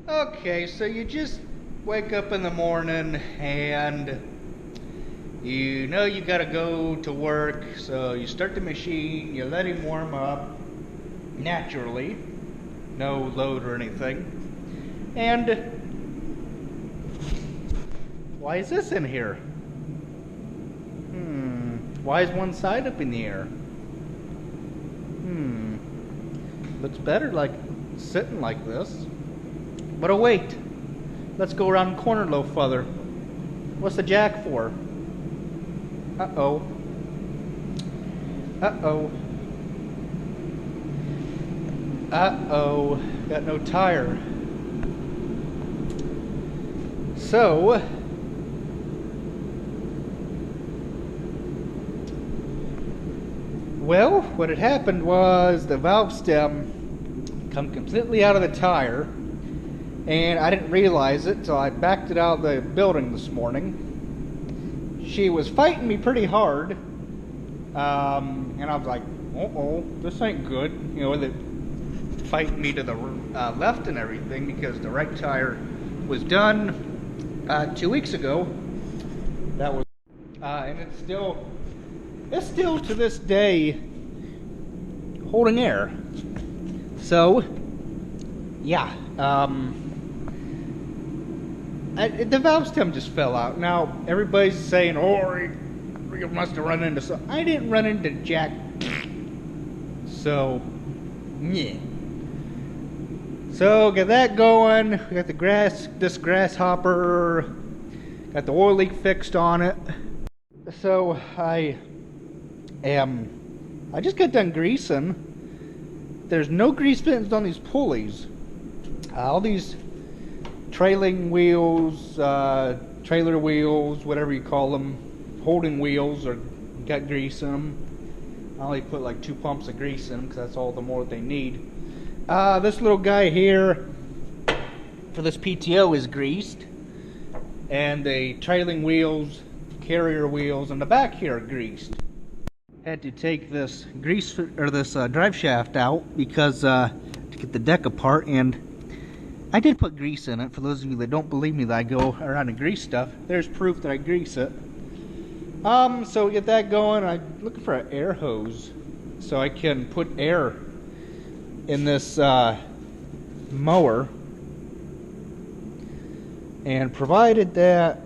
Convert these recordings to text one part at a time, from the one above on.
Okay, so you just wake up in the morning and you know you gotta go to work, so you start the machine, you let him warm up naturally, no load or anything. And why is this in here? Why is one side up in the air? Looks better like sitting like this. But oh wait, let's go around the corner a little further. What's the jack for? Uh-oh. Uh-oh. Uh-oh. Got no tire. So, well, what had happened was the valve stem come completely out of the tire, and I didn't realize it, so I backed it out of the building this morning. She was fighting me pretty hard, and I was like, uh-oh, this ain't good. You know, with it fighting me to the left and everything, because the right tire was done 2 weeks ago. That was, and it's still to this day holding air. So, yeah, the valve stem just fell out. Now, everybody's saying, oh, you must have run into something. I didn't run into jack. So, yeah. So, got that going. We got this grasshopper. Got the oil leak fixed on it. So, I just got done greasing. There's no grease fittings on these pulleys. All these trailing wheels, trailer wheels, whatever you call them, holding wheels, are got grease in them. I only put like 2 pumps of grease in them because that's all the more they need. This little guy here for this PTO is greased, and the trailing wheels, carrier wheels, and the back here are greased. Had to take this grease or this drive shaft out because to get the deck apart, and I did put grease in it. For those of you that don't believe me that I go around and grease stuff, there's proof that I grease it. So we get that going. I'm looking for an air hose so I can put air in this mower, and provided that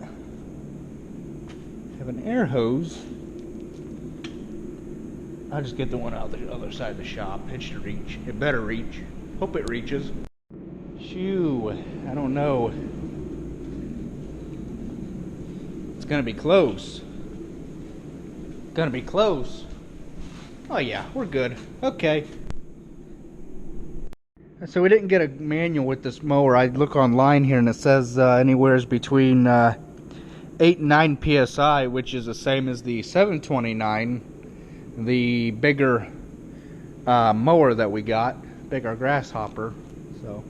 I have an air hose, I'll just get the one out the other side of the shop. It should reach. It better reach. Hope it reaches. Shoo, I don't know. It's gonna be close. Gonna be close. Oh yeah, we're good. Okay. So we didn't get a manual with this mower. I look online here and it says anywhere between 8 and 9 psi, which is the same as the 729. The bigger mower that we got, bigger grasshopper. So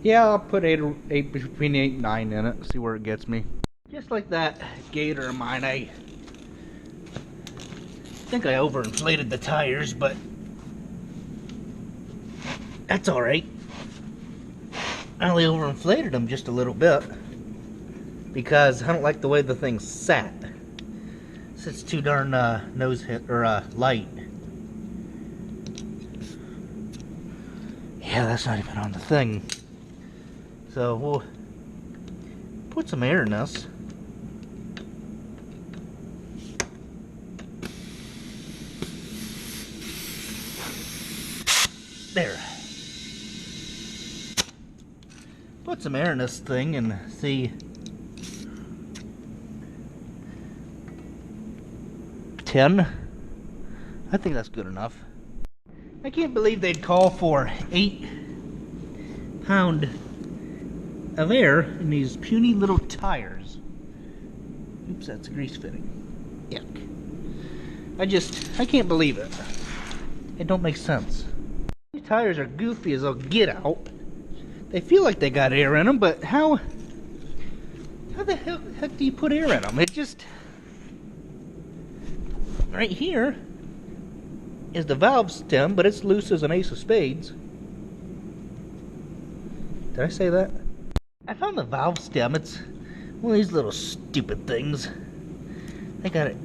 yeah, I'll put between 8 and 9 in it, see where it gets me. Just like that Gator of mine, I think I overinflated the tires, but that's alright. I only overinflated them just a little bit because I don't like the way the thing sat. It's too darn nose hit or light. Yeah, that's not even on the thing. So we'll put some air in this. There. Put some air in this thing and see. 10. I think that's good enough. I can't believe they'd call for 8 pounds of air in these puny little tires. Oops, that's a grease fitting. Yuck. I can't believe it. It don't make sense. These tires are goofy as they'll get out. They feel like they got air in them, but how the heck do you put air in them? It just... Right here is the valve stem, but it's loose as an ace of spades. Did I say that? I found the valve stem. It's one of these little stupid things. I got it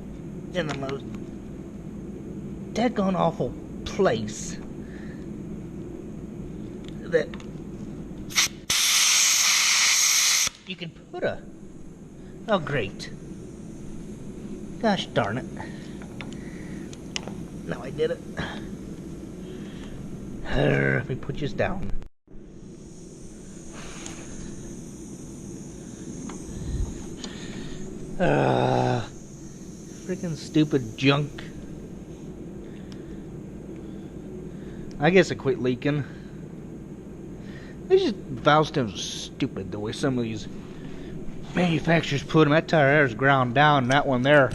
in the most daggone awful place that you can put a... Oh, great. Gosh darn it. Now I did it. Let me put this down. Freaking stupid junk. I guess it quit leaking. These valve stems are stupid the way some of these manufacturers put them. That tire there is ground down, and that one there.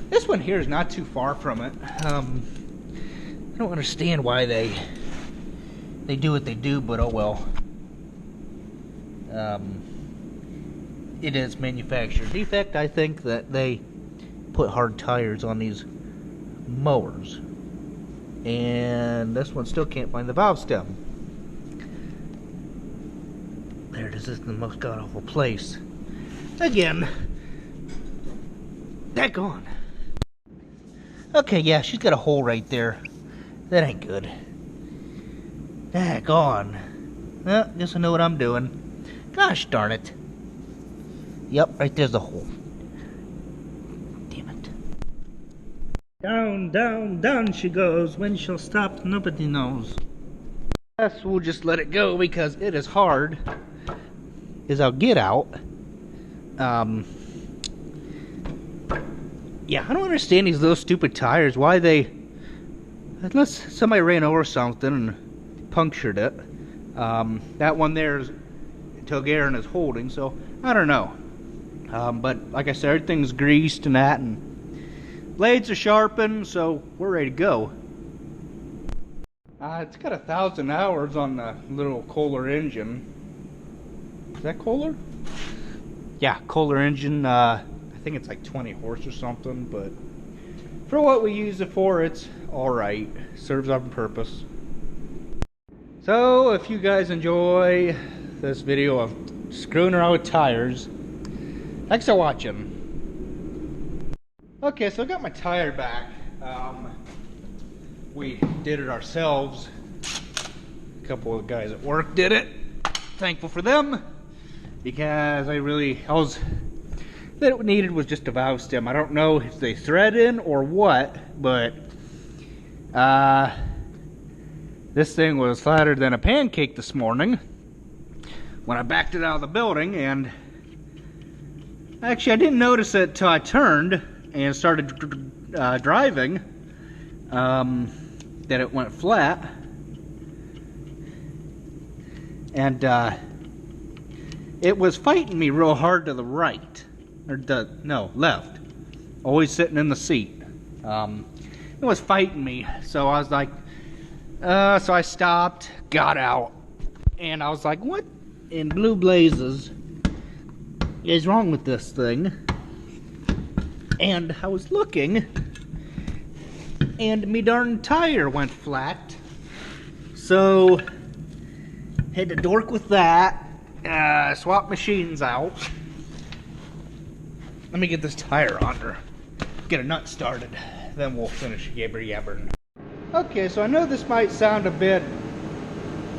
This one here is not too far from it. I don't understand why they do what they do, but oh well. It is manufacturer defect. I think that they put hard tires on these mowers, and this one still can't find the valve stem. There it is. This is the most god-awful place. Again. Daggone. Okay, yeah, she's got a hole right there. That ain't good. Daggone. Well, guess I know what I'm doing. Gosh darn it. Yep, right there's the hole. Damn it. Down, down, down she goes. When she'll stop, nobody knows. Yes, we'll just let it go because it is hard as I'll get out. Yeah, I don't understand these little stupid tires. Why they... Unless somebody ran over something and punctured it. That one there is Togaren is holding, so I don't know. But like I said, everything's greased and that, and blades are sharpened, so we're ready to go. It's got 1,000 hours on the little Kohler engine. Is that Kohler? Yeah, Kohler engine. I think it's like 20 horse or something, but for what we use it for, it's alright. Serves our purpose. So, if you guys enjoy this video of screwing around with tires, thanks for watching. Okay, so I got my tire back. We did it ourselves. A couple of guys at work did it. Thankful for them, because that it needed was just a valve stem. I don't know if they thread in or what, but this thing was flatter than a pancake this morning when I backed it out of the building. And actually I didn't notice it till I turned and started driving, that it went flat. And it was fighting me real hard to the right, or left, always sitting in the seat. It was fighting me, so I was like, so I stopped, got out, and I was like, what in blue blazes is wrong with this thing? And I was looking, and me darn tire went flat, so had to dork with that. Swap machines out. Let me get this tire on her, get a nut started, then we'll finish yabbering. Okay, so I know this might sound a bit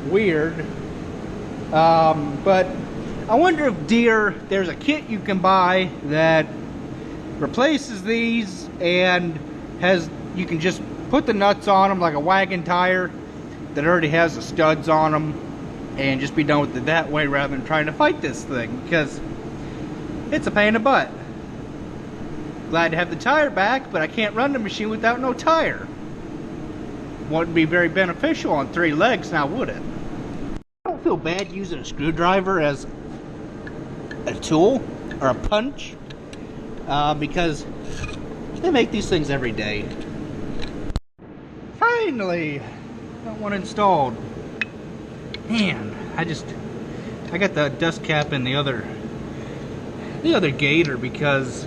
weird, but I wonder if there's a kit you can buy that replaces these and you can just put the nuts on them like a wagon tire that already has the studs on them, and just be done with it that way rather than trying to fight this thing, because it's a pain in the butt. Glad to have the tire back, but I can't run the machine without no tire. Wouldn't be very beneficial on 3 legs now, would it? I don't feel bad using a screwdriver as a tool or a punch, because they make these things every day. Finally, got one installed. Man, I got the dust cap in the other gator because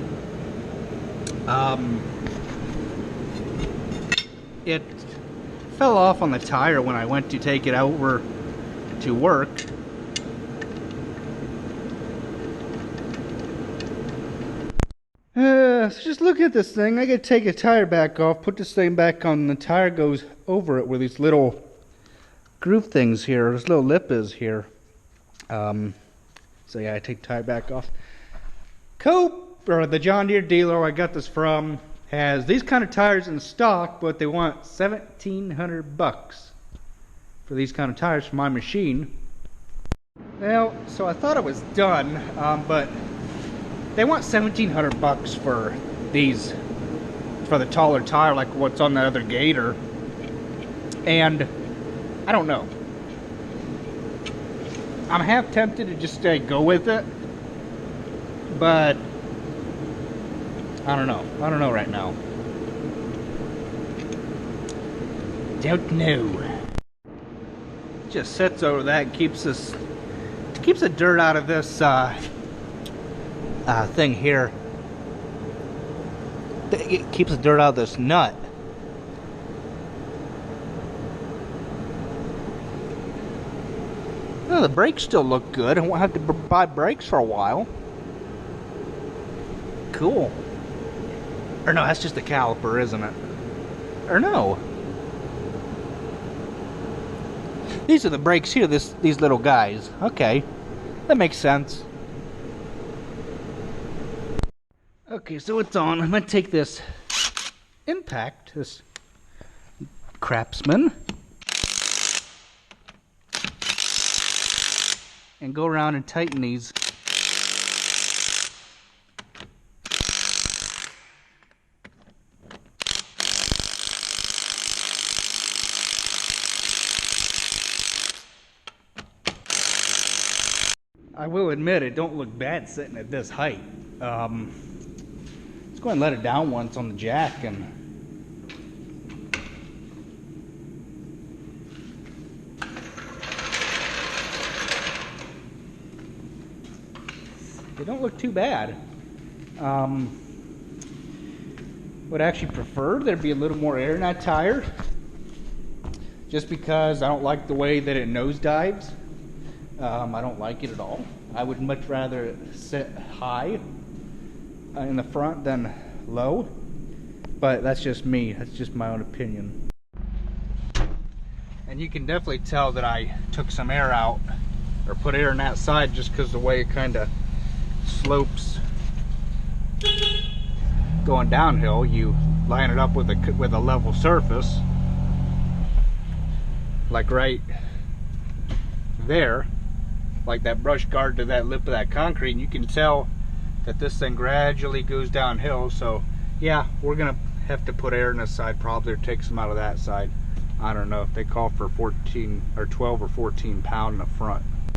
it fell off on the tire when I went to take it over to work, Yeah, so just look at this thing. I gotta take a tire back off, put this thing back on, the tire goes over it where these little groove things here, this little lip is here. So yeah, I take the tire back off. Cope, or the John Deere dealer I got this from, has these kind of tires in stock, but they want $1,700 for these kind of tires for my machine. Well, so I thought it was done, but they want $1,700 for these, for the taller tire like what's on that other Gator. And I don't know. I'm half tempted to just go with it, but I don't know. I don't know right now. Don't know. Just sits over that and keeps the dirt out of this thing here. It keeps the dirt out of this nut. Oh, the brakes still look good. I won't have to buy brakes for a while. Cool. Or no, that's just the caliper, isn't it? Or no. These are the brakes here, these little guys. Okay. That makes sense. Okay, so it's on. I'm going to take this Impact, this Craftsman, and go around and tighten these. I will admit it don't look bad sitting at this height. Let's go ahead and let it down once on the jack, and they don't look too bad. Would actually prefer there be a little more air in that tire, just because I don't like the way that it nosedives. I don't like it at all. I would much rather sit high in the front than low, but that's just me. That's just my own opinion. And you can definitely tell that I took some air out, or put air in that side, just because the way it kind of slopes going downhill. You line it up with a level surface, like right there, like that brush guard to that lip of that concrete, and you can tell that this thing gradually goes downhill. So yeah, we're gonna have to put air in this side probably, or take some out of that side. I don't know if they call for 14 or 12 or 14 pound in the front.